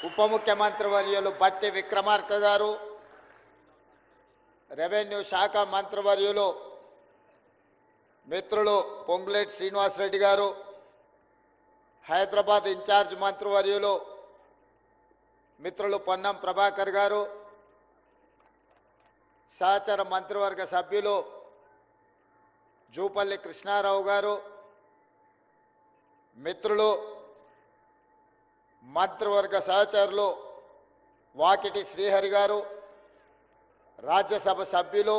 ఉప ముఖ్యమంత్రి వర్యులు బట్టి విక్రమార్క గారు, రెవెన్యూ శాఖ మంత్రివర్యులు మిత్రులు పొంగులేటి శ్రీనివాసరెడ్డి గారు, హైదరాబాద్ ఇన్ఛార్జ్ మంత్రివర్యులు మిత్రులు పొన్నం ప్రభాకర్ గారు, సహచర మంత్రివర్గ సభ్యులు జూపల్లి కృష్ణారావు గారు, మిత్రులు మంత్రివర్గ సహచరులు వాకిటి శ్రీహరి గారు, రాజ్యసభ సభ్యులు,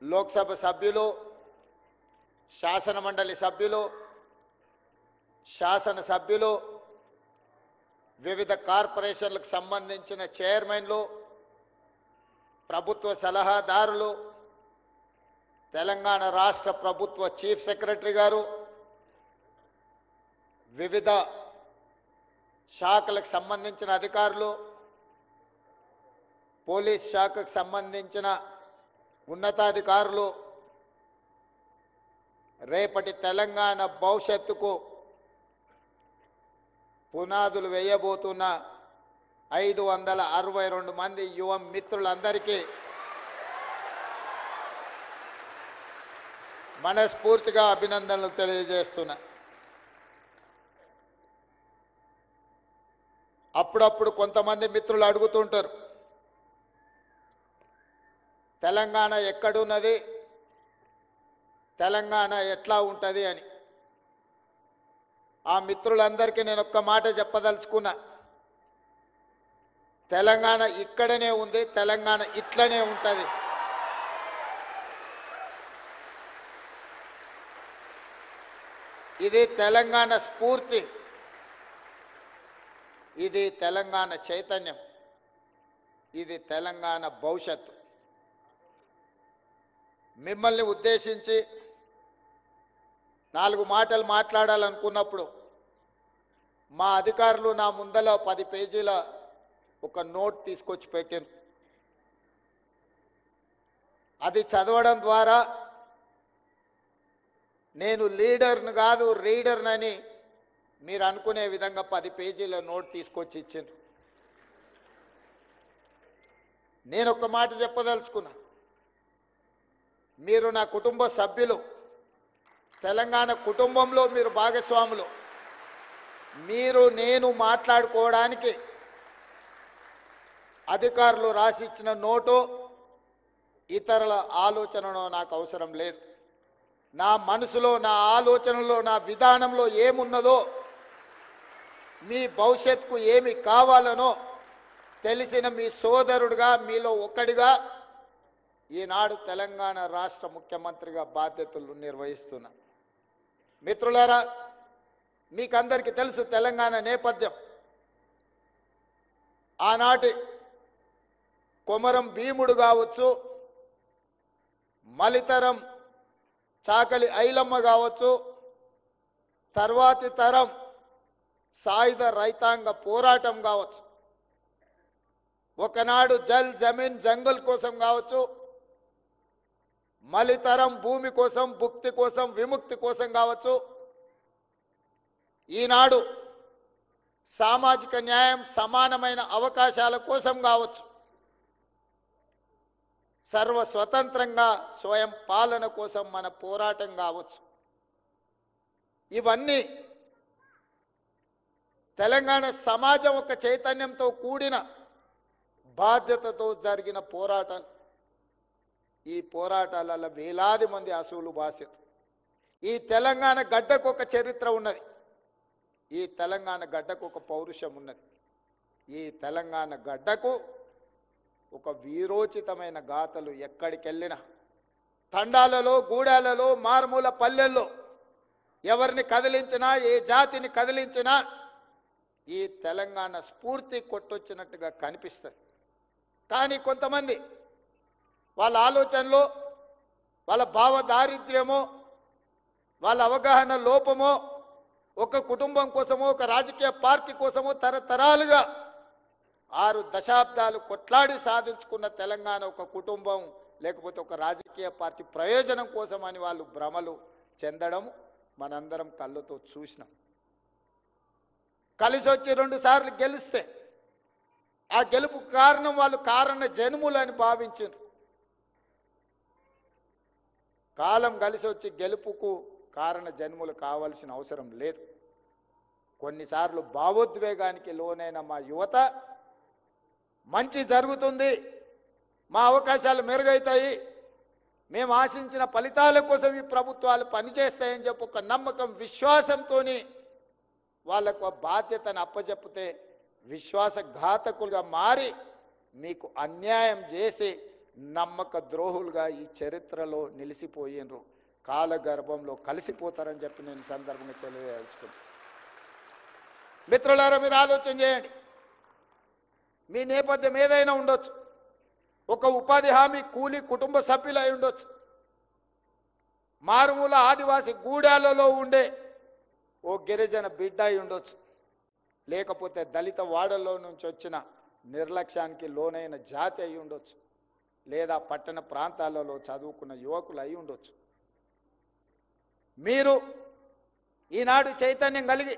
లోక్సభ సభ్యులు, శాసనమండలి సభ్యులు, శాసనసభ్యులు, వివిధ కార్పొరేషన్లకు సంబంధించిన చైర్మన్లు, ప్రభుత్వ సలహాదారులు, తెలంగాణ రాష్ట్ర ప్రభుత్వ చీఫ్ సెక్రటరీ గారు, వివిధ శాఖలకు సంబంధించిన అధికారులు, పోలీస్ శాఖకు సంబంధించిన ఉన్నతాధికారులు, రేపటి తెలంగాణ భవిష్యత్తుకు పునాదులు వేయబోతున్న 562 మంది యువ మిత్రులందరికీ మనస్ఫూర్తిగా అభినందనలు తెలియజేస్తున్నా. అప్పుడప్పుడు కొంతమంది మిత్రులు అడుగుతుంటారు, తెలంగాణ ఎక్కడున్నది, తెలంగాణ ఎట్లా ఉంటుంది అని. ఆ మిత్రులందరికీ నేను ఒక్క మాట చెప్పదలుచుకున్నా, తెలంగాణ ఇక్కడనే ఉంది, తెలంగాణ ఇట్లనే ఉంటుంది. ఇది తెలంగాణ స్ఫూర్తి, ఇది తెలంగాణ చైతన్యం, ఇది తెలంగాణ భవిష్యత్తు. మిమ్మల్ని ఉద్దేశించి 4 మాటలు మాట్లాడాలనుకున్నప్పుడు మా అధికారులు నా ముందల 10 పేజీల ఒక నోట్ తీసుకొచ్చి పెట్టాను. అది చదవడం ద్వారా నేను లీడర్ను కాదు రీడర్నని మీరు అనుకునే విధంగా 10 పేజీల నోట్ తీసుకొచ్చి ఇచ్చాను. నేను ఒక మాట చెప్పదలుచుకున్నా, మీరు నా కుటుంబ సభ్యులు, తెలంగాణ కుటుంబంలో మీరు భాగస్వాములు. మీరు నేను మాట్లాడుకోవడానికి అధికారులు రాసిచ్చిన నోటు, ఇతరుల ఆలోచనలో నాకు అవసరం లేదు. నా మనసులో, నా ఆలోచనలో, నా విధానంలో ఏమున్నదో, మీ భవిష్యత్తుకు ఏమి కావాలనో తెలిసిన మీ సోదరుడిగా, మీలో ఒక్కడిగా ఈనాడు తెలంగాణ రాష్ట్ర ముఖ్యమంత్రిగా బాధ్యతలు నిర్వహిస్తున్నా. మిత్రులారా, మీకందరికీ తెలుసు తెలంగాణ నేపథ్యం. ఆనాటి కొమరం భీముడు కావచ్చు, మలితరం చాకలి ఐలమ్మ కావచ్చు, తర్వాతి తరం సాయుధ రైతాంగ పోరాటం కావచ్చు, ఒకనాడు జల్ జమీన్ జంగల్ కోసం కావచ్చు, మలితరం భూమి కోసం, భుక్తి కోసం, విముక్తి కోసం కావచ్చు, ఈనాడు సామాజిక న్యాయం, సమానమైన అవకాశాల కోసం కావచ్చు, సర్వ స్వతంత్రంగా స్వయం పాలన కోసం మన పోరాటం కావచ్చు, ఇవన్నీ తెలంగాణ సమాజం ఒక చైతన్యంతో కూడిన బాధ్యతతో జరిగిన పోరాటాలు. ఈ పోరాటాలలో వేలాది మంది అసూలు బాసిరు. ఈ తెలంగాణ గడ్డకు ఒక చరిత్ర ఉన్నది, ఈ తెలంగాణ గడ్డకు ఒక పౌరుషం ఉన్నది, ఈ తెలంగాణ గడ్డకు ఒక వీరోచితమైన గాథలు ఎక్కడికెళ్ళినా, తండాలలో, గూడాలలో, మారుమూల పల్లెల్లో ఎవరిని కదిలించినా, ఏ జాతిని కదిలించినా ఈ తెలంగాణ స్ఫూర్తి కొట్టొచ్చినట్టుగా కనిపిస్తుంది. కానీ కొంతమంది వాళ్ళ ఆలోచనలో, వాళ్ళ భావ దారిద్ర్యమో, వాళ్ళ అవగాహన లోపమో, ఒక కుటుంబం కోసమో, ఒక రాజకీయ పార్టీ కోసమో తరతరాలుగా 6 దశాబ్దాలు కొట్లాడి సాధించుకున్న తెలంగాణ ఒక కుటుంబం లేకపోతే ఒక రాజకీయ పార్టీ ప్రయోజనం కోసమని వాళ్ళు భ్రమలు చెందడం మనందరం కళ్ళతో చూసినాం. కలిసి వచ్చి 2 సార్లు గెలిస్తే ఆ గెలుపు కారణం వాళ్ళు కారణ జన్ములని భావించారు. కాలం కలిసి వచ్చి గెలుపుకు కారణ జన్ములు కావాల్సిన అవసరం లేదు. కొన్నిసార్లు భావోద్వేగానికి లోనైన మా యువత మంచి జరుగుతుంది, మా అవకాశాలు మెరుగవుతాయి, మేము ఆశించిన ఫలితాల కోసం ఈ ప్రభుత్వాలు పనిచేస్తాయని చెప్పి ఒక నమ్మకం విశ్వాసంతో వాళ్ళకు బాధ్యతను అప్పచెప్పితే విశ్వాసఘాతకులుగా మారి మీకు అన్యాయం చేసి నమ్మక ద్రోహులుగా ఈ చరిత్రలో నిలిసిపోయినరు, కాలగర్భంలో కలిసిపోతారని చెప్పి నేను సందర్భంగా తెలియజేసుకుంటాను. మిత్రులారా, మీరు ఆలోచన చేయండి. మీ నేపథ్యం ఏదైనా ఉండొచ్చు. ఒక ఉపాధి హామీ కూలి కుటుంబ సభ్యులు అయి ఉండొచ్చు. మారుమూల ఆదివాసి గూడాలలో ఉండే ఓ గిరిజన బిడ్డ అయి ఉండొచ్చు. లేకపోతే దళిత వాడల్లో నుంచి వచ్చిన నిర్లక్ష్యానికి లోనైన జాతి అయి ఉండొచ్చు. లేదా పట్టణ ప్రాంతాలలో చదువుకున్న యువకులు అయి ఉండొచ్చు. మీరు ఈనాడు చైతన్యం కలిగి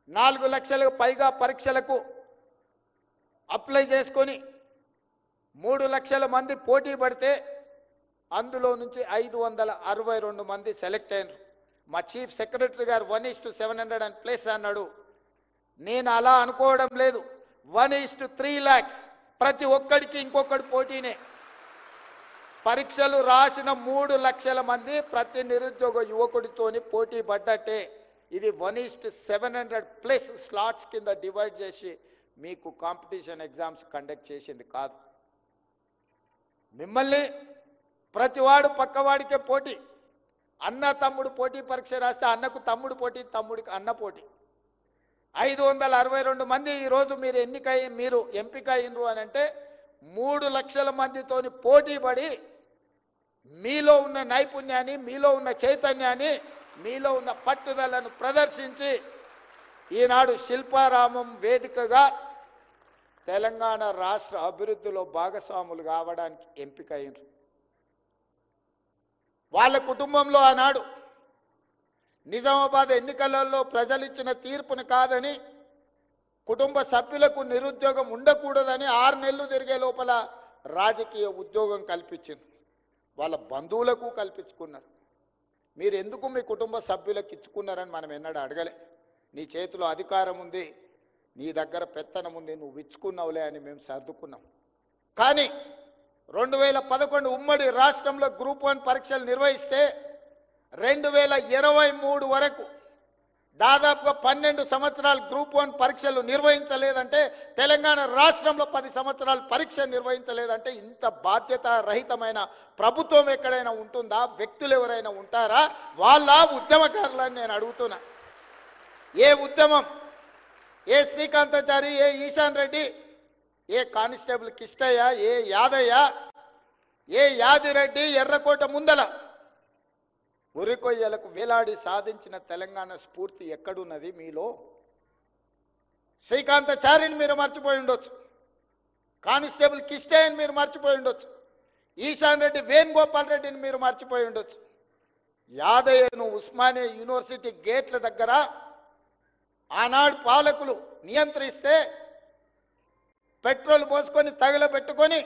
4 లక్షలకు పైగా పరీక్షలకు అప్లై చేసుకొని 3 లక్షల మంది పోటీ పడితే అందులో నుంచి 562 మంది సెలెక్ట్ అయినారు. మా చీఫ్ సెక్రటరీ గారు 1:700+ అన్నాడు. నేను అలా అనుకోవడం లేదు. 1:3 lakhs. ప్రతి ఒక్కడికి ఇంకొకటి పోటీనే. పరీక్షలు రాసిన 3 లక్షల మంది ప్రతి నిరుద్యోగ యువకుడితోని పోటీ పడ్డట్టే. ఇది 1:700+ స్లాట్స్ కింద డివైడ్ చేసి మీకు కాంపిటీషన్ ఎగ్జామ్స్ కండక్ట్ చేసింది కాదు. మిమ్మల్ని ప్రతివాడు పక్కవాడికే పోటీ. అన్న తమ్ముడు పోటీ పరీక్ష రాస్తే అన్నకు తమ్ముడు పోటీ, తమ్ముడికి అన్న పోటీ. 562 మంది ఈరోజు మీరు ఎంపిక అయినరు అని అంటే 3 లక్షల మందితోని పోటీ పడి మీలో ఉన్న నైపుణ్యాన్ని, మీలో ఉన్న చైతన్యాన్ని, మీలో ఉన్న పట్టుదలను ప్రదర్శించి ఈనాడు శిల్పారామం వేదికగా తెలంగాణ రాష్ట్ర అభివృద్ధిలో భాగస్వాములు కావడానికి ఎంపిక అయినరు. వాళ్ళ కుటుంబంలో ఆనాడు నిజామాబాద్ ఎన్నికలలో ప్రజలిచ్చిన తీర్పును కాదని, కుటుంబ సభ్యులకు నిరుద్యోగం ఉండకూడదని 6 నెలలు తిరిగే లోపల రాజకీయ ఉద్యోగం కల్పించింది. వాళ్ళ బంధువులకు కల్పించుకున్నారు. మీరు ఎందుకు మీ కుటుంబ సభ్యులకు ఇచ్చుకున్నారని మనం ఎన్నడూ అడగలే. నీ చేతిలో అధికారం ఉంది, నీ దగ్గర పెత్తనం ఉంది, నువ్వు ఇచ్చుకున్నావులే అని మేము సర్దుకున్నాం. కానీ 2011 ఉమ్మడి రాష్ట్రంలో గ్రూప్ 1 పరీక్షలు నిర్వహిస్తే 2023 వరకు దాదాపుగా 12 సంవత్సరాలు గ్రూప్ 1 పరీక్షలు నిర్వహించలేదంటే, తెలంగాణ రాష్ట్రంలో 10 సంవత్సరాలు పరీక్ష నిర్వహించలేదంటే ఇంత బాధ్యత రహితమైన ప్రభుత్వం ఎక్కడైనా ఉంటుందా? వ్యక్తులు ఎవరైనా ఉంటారా? వాళ్ళ ఉద్యమకారులని నేను అడుగుతున్నా. ఏ ఉద్యమం, ఏ శ్రీకాంతాచారి, ఏ ఈశాన్ రెడ్డి, ఏ కానిస్టేబుల్ కిష్టయ్య, ఏ యాదయ్య, ఏ యాదిరెడ్డి ఎర్రకోట ముందల ఉరికొయ్యలకు వేలాడి సాధించిన తెలంగాణ స్ఫూర్తి ఎక్కడున్నది మీలో? శ్రీకాంతాచారిని మీరు మర్చిపోయి ఉండొచ్చు, కానిస్టేబుల్ కిష్టయ్యని మీరు మర్చిపోయి ఉండొచ్చు, ఈశాన్ రెడ్డి, వేణుగోపాల్ రెడ్డిని మీరు మర్చిపోయి ఉండొచ్చు. యాదయ్యను ఉస్మానియా యూనివర్సిటీ గేట్ల దగ్గర ఆనాడు పాలకులు నియంత్రిస్తే పెట్రోల్ పోసుకొని తగలబెట్టుకొని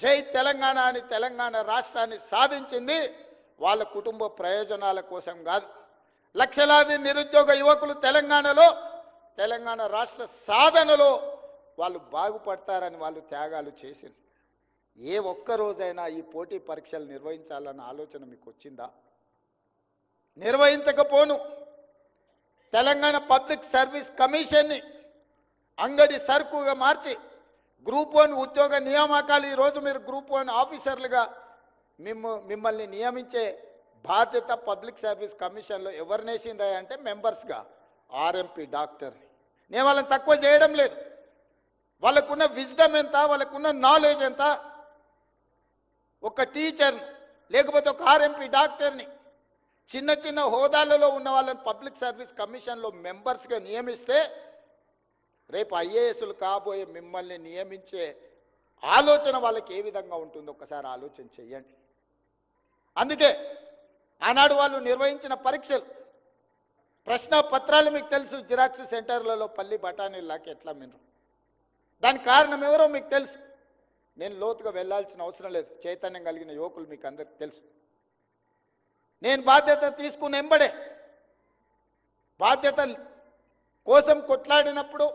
జై తెలంగాణ అని తెలంగాణ రాష్ట్రాన్ని సాధించింది వాళ్ళ కుటుంబ ప్రయోజనాల కోసం కాదు. లక్షలాది నిరుద్యోగ యువకులు తెలంగాణలో, తెలంగాణ రాష్ట్ర సాధనలో వాళ్ళు బాగుపడతారని వాళ్ళు త్యాగాలు చేసింది. ఏ ఒక్క రోజైనా ఈ పోటీ పరీక్షలు నిర్వహించాలన్న ఆలోచన మీకు వచ్చిందా? నిర్వహించకపోను తెలంగాణ పబ్లిక్ సర్వీస్ కమిషన్ని అంగడి సరుకుగా మార్చి గ్రూప్ 1 ఉద్యోగ నియామకాలు ఈరోజు మీరు గ్రూప్ 1 ఆఫీసర్లుగా మిమ్మల్ని నియమించే బాధ్యత పబ్లిక్ సర్వీస్ కమిషన్లో ఎవరినేసిందా అంటే మెంబర్స్గా ఆర్ఎంపీ డాక్టర్ని. నేను వాళ్ళని తక్కువ చేయడం లేదు. వాళ్ళకున్న విజ్డమ్ ఎంత, వాళ్ళకున్న నాలెడ్జ్ ఎంత. ఒక టీచర్ని లేకపోతే ఒక ఆర్ఎంపీ డాక్టర్ని చిన్న చిన్న హోదాలలో ఉన్న వాళ్ళని పబ్లిక్ సర్వీస్ కమిషన్లో మెంబర్స్గా నియమిస్తే రేపు ఐఏఎస్లు కాబోయే మిమ్మల్ని నియమించే ఆలోచన వాళ్ళకి ఏ విధంగా ఉంటుందో ఒకసారి ఆలోచన చెయ్యండి. అందుకే ఆనాడు వాళ్ళు నిర్వహించిన పరీక్షలు ప్రశ్న పత్రాలు మీకు తెలుసు, జిరాక్స్ సెంటర్లలో పల్లి బఠానీలాకి ఎట్లా మినరు. దానికి కారణం ఎవరో మీకు తెలుసు. నేను లోతుగా వెళ్లాల్సిన అవసరం లేదు. చైతన్యం కలిగిన యువకులు మీకు అందరికి తెలుసు. నేను బాధ్యత తీసుకుని ఎంబడే బాధ్యత కోసం కొట్లాడినప్పుడు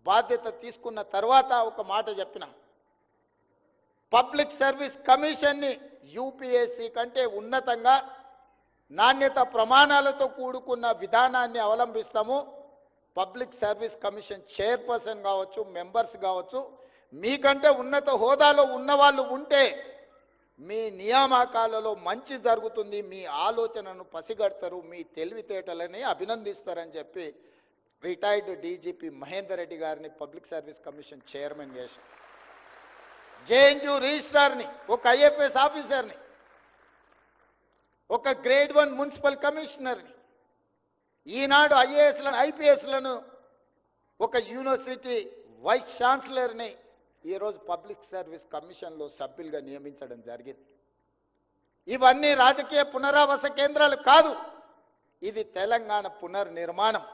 బాధ్యత తీసుకున్న తర్వాత ఒక మాట చెప్పిన, పబ్లిక్ సర్వీస్ కమిషన్ని యూపీఎస్సీ కంటే ఉన్నతంగా నాణ్యత ప్రమాణాలతో కూడుకున్న విధానాన్ని అవలంబిస్తాము. పబ్లిక్ సర్వీస్ కమిషన్ చైర్పర్సన్ కావచ్చు, మెంబర్స్ కావచ్చు, మీకంటే ఉన్నత హోదాలో ఉన్నవాళ్ళు ఉంటే మీ నియామకాలలో మంచి జరుగుతుంది, మీ ఆలోచనను పసిగడతారు, మీ తెలివితేటలని అభినందిస్తారని చెప్పి రిటైర్డ్ డీజీపీ మహేందర్ రెడ్డి గారిని పబ్లిక్ సర్వీస్ కమిషన్ చైర్మన్ చేశారు. జేఎన్యూ రిజిస్ట్రార్ని, ఒక ఐఎఫ్ఎస్ ఆఫీసర్ని, ఒక గ్రేడ్ 1 మున్సిపల్ కమిషనర్ని, ఈనాడు ఐఏఎస్లను ఐపీఎస్లను, ఒక యూనివర్సిటీ వైస్ ఛాన్సలర్ని ఈరోజు పబ్లిక్ సర్వీస్ కమిషన్లో సభ్యులుగా నియమించడం జరిగింది. ఇవన్నీ రాజకీయ పునరావాస కేంద్రాలు కాదు, ఇది తెలంగాణ పునర్నిర్మాణం.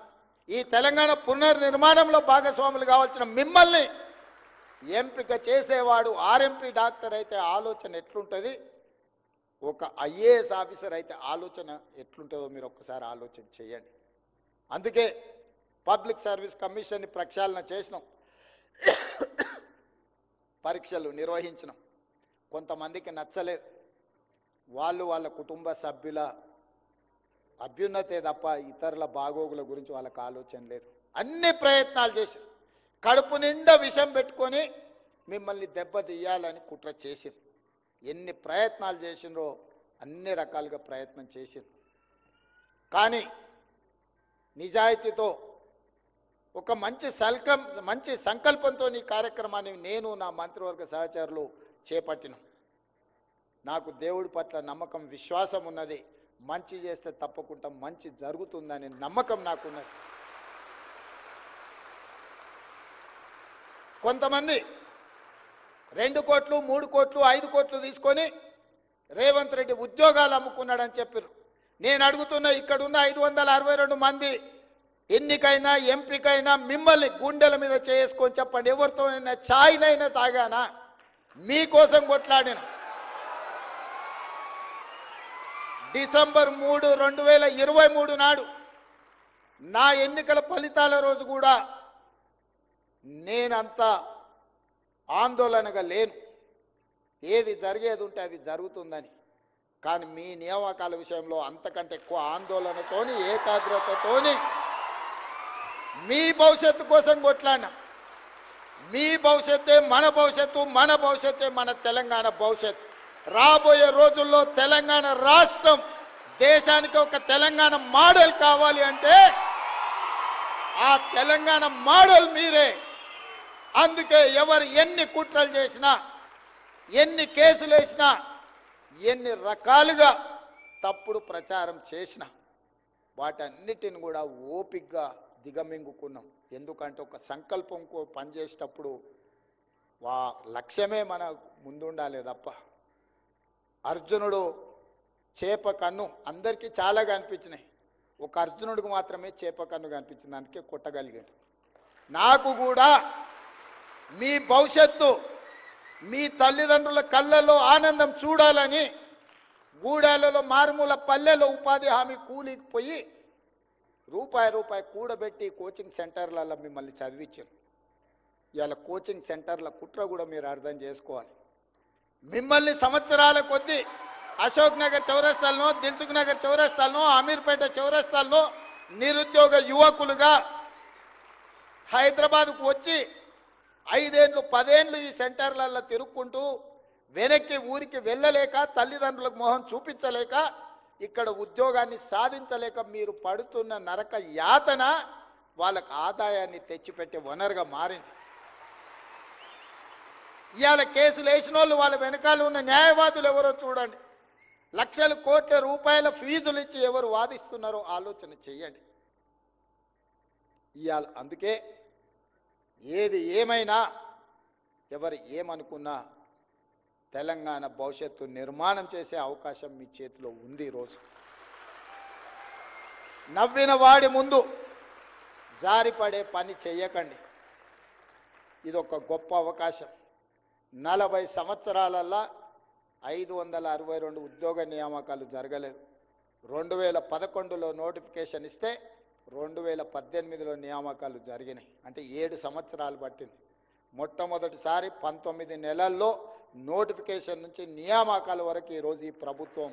ఈ తెలంగాణ పునర్నిర్మాణంలో భాగస్వాములు కావాల్సిన మిమ్మల్ని ఎంపిక చేసేవాడు ఆర్ఎంపీ డాక్టర్ అయితే ఆలోచన ఎట్లుంటుంది, ఒక ఐఏఎస్ ఆఫీసర్ అయితే ఆలోచన ఎట్లుంటుందో మీరు ఒక్కసారి ఆలోచన చేయండి. అందుకే పబ్లిక్ సర్వీస్ కమిషన్ని ప్రక్షాళన చేసినాం, పరీక్షలు నిర్వహించినాం. కొంతమందికి నచ్చలేదు, వాళ్ళు వాళ్ళ కుటుంబ సభ్యుల అభ్యున్నతే తప్ప ఇతరుల బాగోగుల గురించి వాళ్ళకి ఆలోచన లేదు. అన్ని ప్రయత్నాలు చేసి కడుపు నిండా విషం పెట్టుకొని మిమ్మల్ని దెబ్బతీయాలని కుట్ర చేసింది. ఎన్ని ప్రయత్నాలు చేసినో అన్ని రకాలుగా ప్రయత్నం చేసింది. కానీ నిజాయితీతో ఒక మంచి సంకల్పంతో ఈ కార్యక్రమాన్ని నేను నా మంత్రివర్గ సహచరులు చేపట్టినాం. నాకు దేవుడి పట్ల నమ్మకం, విశ్వాసం ఉన్నది. మంచి చేస్తే తప్పకుండా మంచి జరుగుతుందనే నమ్మకం నాకున్నది. కొంతమంది 2 కోట్లు 3 కోట్లు 5 కోట్లు తీసుకొని రేవంత్ రెడ్డి ఉద్యోగాలు అమ్ముకున్నాడని చెప్పారు. నేను అడుగుతున్నా, ఇక్కడున్న 562 మంది ఎన్నికైనా ఎంపికైనా మిమ్మల్ని గుండెల మీద చేసుకొని చెప్పండి, ఎవరితోనైనా ఛాయ్నైనా తాగానా? మీకోసం కొట్లాడిన డిసెంబర్ 3, 2023 నాడు నా ఎన్నికల ఫలితాల రోజు కూడా నేనంత ఆందోళనగా లేను. ఏది జరిగేది ఉంటే అది జరుగుతుందని. కానీ మీ నియామకాల విషయంలో అంతకంటే ఎక్కువ ఆందోళనతోని, ఏకాగ్రతతోని మీ భవిష్యత్తు కోసం కొట్లాడినాం. మీ భవిష్యత్తే మన భవిష్యత్తు, మన భవిష్యత్తే మన తెలంగాణ భవిష్యత్తు. రాబోయే రోజుల్లో తెలంగాణ రాష్ట్రం దేశానికి ఒక తెలంగాణ మోడల్ కావాలి అంటే ఆ తెలంగాణ మోడల్ మీరే. అందుకే ఎవరు ఎన్ని కుట్రలు చేసినా, ఎన్ని కేసులు వేసినా, ఎన్ని రకాలుగా తప్పుడు ప్రచారం చేసినా వాటన్నిటిని కూడా ఓపికగా దిగమింగుకున్నాం. ఎందుకంటే ఒక సంకల్పం పనిచేసేటప్పుడు లక్ష్యమే మన ముందుండాలి తప్ప. అర్జునుడు చేప కన్ను అందరికీ చాలా కనిపించినాయి, ఒక అర్జునుడికి మాత్రమే చేప కన్ను కనిపించింది, అందుకే కొట్టగలిగాడు. నాకు కూడా మీ భవిష్యత్తు, మీ తల్లిదండ్రుల కళ్ళల్లో ఆనందం చూడాలని గూడాలలో మారుమూల పల్లెలో ఉపాధి హామీ కూలికి పోయి రూపాయి కూడబెట్టి కోచింగ్ సెంటర్లలో మిమ్మల్ని చదివించారు. ఇవాళ కోచింగ్ సెంటర్ల కుట్ర కూడా మీరు అర్థం చేసుకోవాలి. మిమ్మల్ని సంవత్సరాల కొద్దీ అశోక్ నగర్ చౌరస్తాలను, దిల్సుఖ్ నగర్ చౌరస్తాలను, అమీర్పేట చౌరస్తాలను నిరుద్యోగ యువకులుగా హైదరాబాద్కు వచ్చి 5 ఏళ్ళు 10 ఏళ్ళు ఈ సెంటర్లలో తిరుక్కుంటూ వెనక్కి ఊరికి వెళ్ళలేక, తల్లిదండ్రులకు మొహం చూపించలేక, ఇక్కడ ఉద్యోగాన్ని సాధించలేక మీరు పడుతున్న నరక యాతన వాళ్ళకు ఆదాయాన్ని తెచ్చిపెట్టే వనరుగా మారింది. ఇవాళ కేసులు వేసిన వాళ్ళు వాళ్ళ వెనకాల ఉన్న న్యాయవాదులు ఎవరో చూడండి. లక్షల కోట్ల రూపాయల ఫీజులు ఇచ్చి ఎవరు వాదిస్తున్నారో ఆలోచన చెయ్యండి. ఇవాళ అందుకే ఏది ఏమైనా ఎవరు ఏమనుకున్నా తెలంగాణ భవిష్యత్తు నిర్మాణం చేసే అవకాశం మీ చేతిలో ఉంది. ఈరోజు నవ్విన వాడి ముందు జారిపడే పని చెయ్యకండి. ఇది ఒక గొప్ప అవకాశం. 40 సంవత్సరాలల్లా 562 ఉద్యోగ నియామకాలు జరగలేదు. 2011లో నోటిఫికేషన్ ఇస్తే 2018లో నియామకాలు జరిగినాయి. అంటే 7 సంవత్సరాలు పట్టింది. మొట్టమొదటిసారి 19 నెలల్లో నోటిఫికేషన్ నుంచి నియామకాల వరకు ఈరోజు ఈ ప్రభుత్వం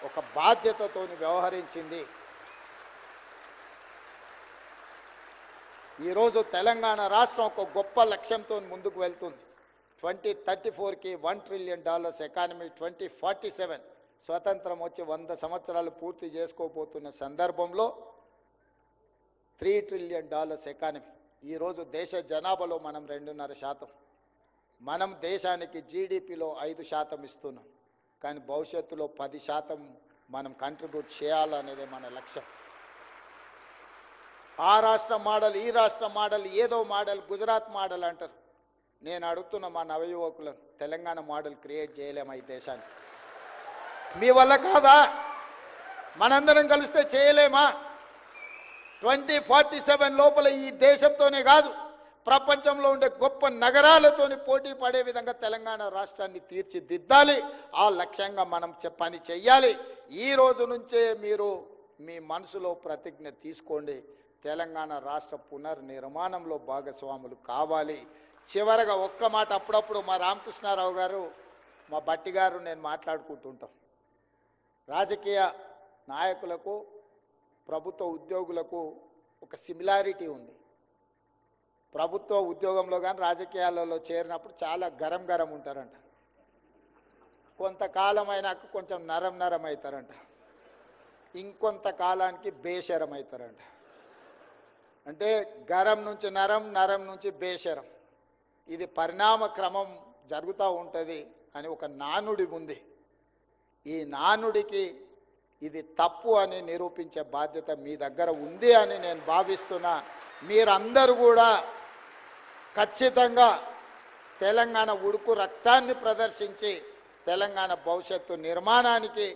ఒక బాధ్యతతో వ్యవహరించింది. ఈరోజు తెలంగాణ రాష్ట్రం ఒక గొప్ప లక్ష్యంతో ముందుకు వెళ్తుంది. 2034కి $1 ట్రిలియన్ ఎకానమీ, 2047 స్వతంత్రం వచ్చి 100 సంవత్సరాలు పూర్తి చేసుకోబోతున్న సందర్భంలో $3 ట్రిలియన్ ఎకానమీ. ఈరోజు దేశ జనాభాలో మనం 2.5%. మనం దేశానికి జీడిపిలో 5% ఇస్తున్నాం. కానీ భవిష్యత్తులో 10% మనం కంట్రిబ్యూట్ చేయాలనేదే మన లక్ష్యం. ఆ రాష్ట్ర మోడల్, ఈ రాష్ట్ర మోడల్, ఏదో మోడల్, గుజరాత్ మోడల్ అంటారు. నేను అడుగుతున్న మా నవయువకులను, తెలంగాణ మోడల్ క్రియేట్ చేయలేమా ఈ దేశాన్ని? మీ వల్ల కాదా? మనందరం కలిస్తే చేయలేమా? 2047 లోపల ఈ దేశంతోనే కాదు, ప్రపంచంలో ఉండే గొప్ప నగరాలతోని పోటీ పడే విధంగా తెలంగాణ రాష్ట్రాన్ని తీర్చిదిద్దాలి. ఆ లక్ష్యంగా మనం పని చెయ్యాలి. ఈ రోజు నుంచే మీరు మీ మనసులో ప్రతిజ్ఞ తీసుకోండి. తెలంగాణ రాష్ట్ర పునర్నిర్మాణంలో భాగస్వాములు కావాలి. చివరగా ఒక్క మాట, అప్పుడప్పుడు మా రామకృష్ణారావు గారు, మా బట్టి గారు నేను మాట్లాడుకుంటుంటాం. రాజకీయ నాయకులకు, ప్రభుత్వ ఉద్యోగులకు ఒక సిమిలారిటీ ఉంది. ప్రభుత్వ ఉద్యోగంలో కానీ రాజకీయాలలో చేరినప్పుడు చాలా గరం ఉంటారంట. కొంతకాలం అయినాక కొంచెం నరం అవుతారంట. ఇంకొంతకాలానికి బేషరం అవుతారంట. అంటే గరం నుంచి నరం, నరం నుంచి బేషరం. ఇది పరిణామ క్రమం జరుగుతూ ఉంటుంది అని ఒక నానుడి ఉంది. ఈ నానుడికి ఇది తప్పు అని నిరూపించే బాధ్యత మీ దగ్గర ఉంది అని నేను భావిస్తున్నా. మీరందరూ కూడా ఖచ్చితంగా తెలంగాణ ఉడుకు రక్తాన్ని ప్రదర్శించి తెలంగాణ భవిష్యత్తు నిర్మాణానికి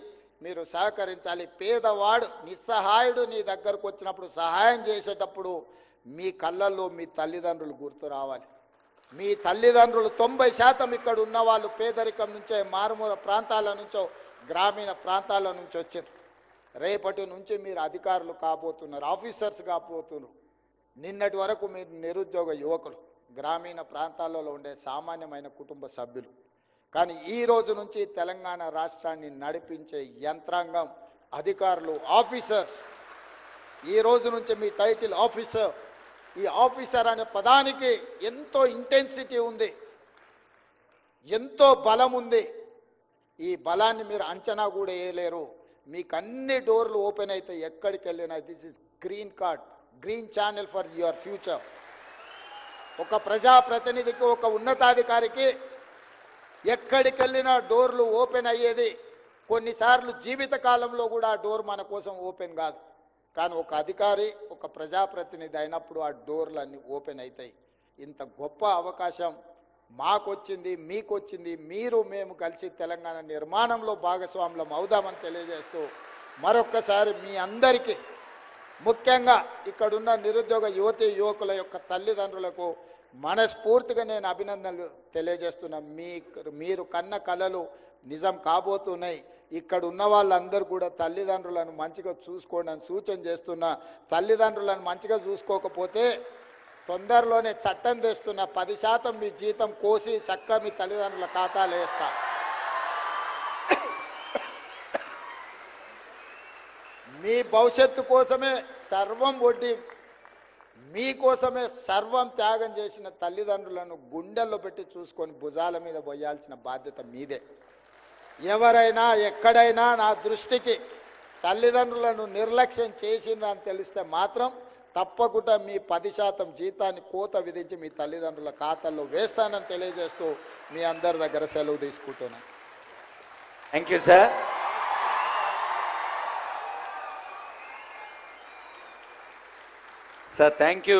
మీరు సహకరించాలి. పేదవాడు, నిస్సహాయుడు నీ దగ్గరకు వచ్చినప్పుడు సహాయం చేసేటప్పుడు మీ కళ్ళల్లో మీ తల్లిదండ్రులు గుర్తు రావాలి. మీ తల్లిదండ్రులు 90% ఇక్కడ ఉన్న వాళ్ళు పేదరికం నుంచో, మారుమూల ప్రాంతాల నుంచో, గ్రామీణ ప్రాంతాల నుంచి వచ్చారు. రేపటి నుంచి మీరు అధికారులు కాబోతున్నారు, ఆఫీసర్స్ కాబోతున్నారు. నిన్నటి వరకు మీరు నిరుద్యోగ యువకులు, గ్రామీణ ప్రాంతాలలో ఉండే సామాన్యమైన కుటుంబ సభ్యులు. కానీ ఈ రోజు నుంచి తెలంగాణ రాష్ట్రాన్ని నడిపించే యంత్రాంగం, అధికారులు, ఆఫీసర్స్. ఈ రోజు నుంచి మీ టైటిల్ ఆఫీసర్. ఈ ఆఫీసర్ అనే పదానికి ఎంతో ఇంటెన్సిటీ ఉంది, ఎంతో బలం ఉంది. ఈ బలాన్ని మీరు అంచనా కూడా వేయలేరు. మీకు అన్ని డోర్లు ఓపెన్ అయితే ఎక్కడికి వెళ్ళినా this is green card, green channel for your future. ఒక ప్రజాప్రతినిధికి, ఒక ఉన్నతాధికారికి ఎక్కడికి వెళ్ళినా డోర్లు ఓపెన్ అయ్యేది. కొన్నిసార్లు జీవిత కాలంలో కూడా ఆ డోర్ మన కోసం ఓపెన్ కాదు. కానీ ఒక అధికారి, ఒక ప్రజాప్రతినిధి అయినప్పుడు ఆ డోర్లన్నీ ఓపెన్ అవుతాయి. ఇంత గొప్ప అవకాశం మాకొచ్చింది, మీకొచ్చింది. మీరు మేము కలిసి తెలంగాణ నిర్మాణంలో భాగస్వాములం అవుదామని తెలియజేస్తూ మరొక్కసారి మీ అందరికీ, ముఖ్యంగా ఇక్కడున్న నిరుద్యోగ యువతీ యువకుల యొక్క తల్లిదండ్రులకు మనస్ఫూర్తిగా నేను అభినందనలు తెలియజేస్తున్నా. మీరు కన్న కలలు నిజం కాబోతున్నాయి. ఇక్కడ ఉన్న వాళ్ళందరూ కూడా తల్లిదండ్రులను మంచిగా చూసుకోండి అని సూచన చేస్తున్నా. తల్లిదండ్రులను మంచిగా చూసుకోకపోతే తొందరలోనే చట్టం తెస్తున్నా, 10% మీ జీతం కోసి చక్కగా మీ తల్లిదండ్రుల ఖాతాలు వేస్తా. మీ భవిష్యత్తు కోసమే సర్వం ఒడ్డి, మీకోసమే సర్వం త్యాగం చేసిన తల్లిదండ్రులను గుండెల్లో పెట్టి చూసుకొని భుజాల మీద పోయాల్సిన బాధ్యత మీదే. ఎవరైనా ఎక్కడైనా నా దృష్టికి తల్లిదండ్రులను నిర్లక్ష్యం చేసిందని తెలిస్తే మాత్రం తప్పకుండా మీ 10% జీతాన్ని కోత విధించి మీ తల్లిదండ్రుల ఖాతాల్లో వేస్తానని తెలియజేస్తూ మీ అందరి దగ్గర సెలవు తీసుకుంటున్నాను. Thank you sir. Sir thank you.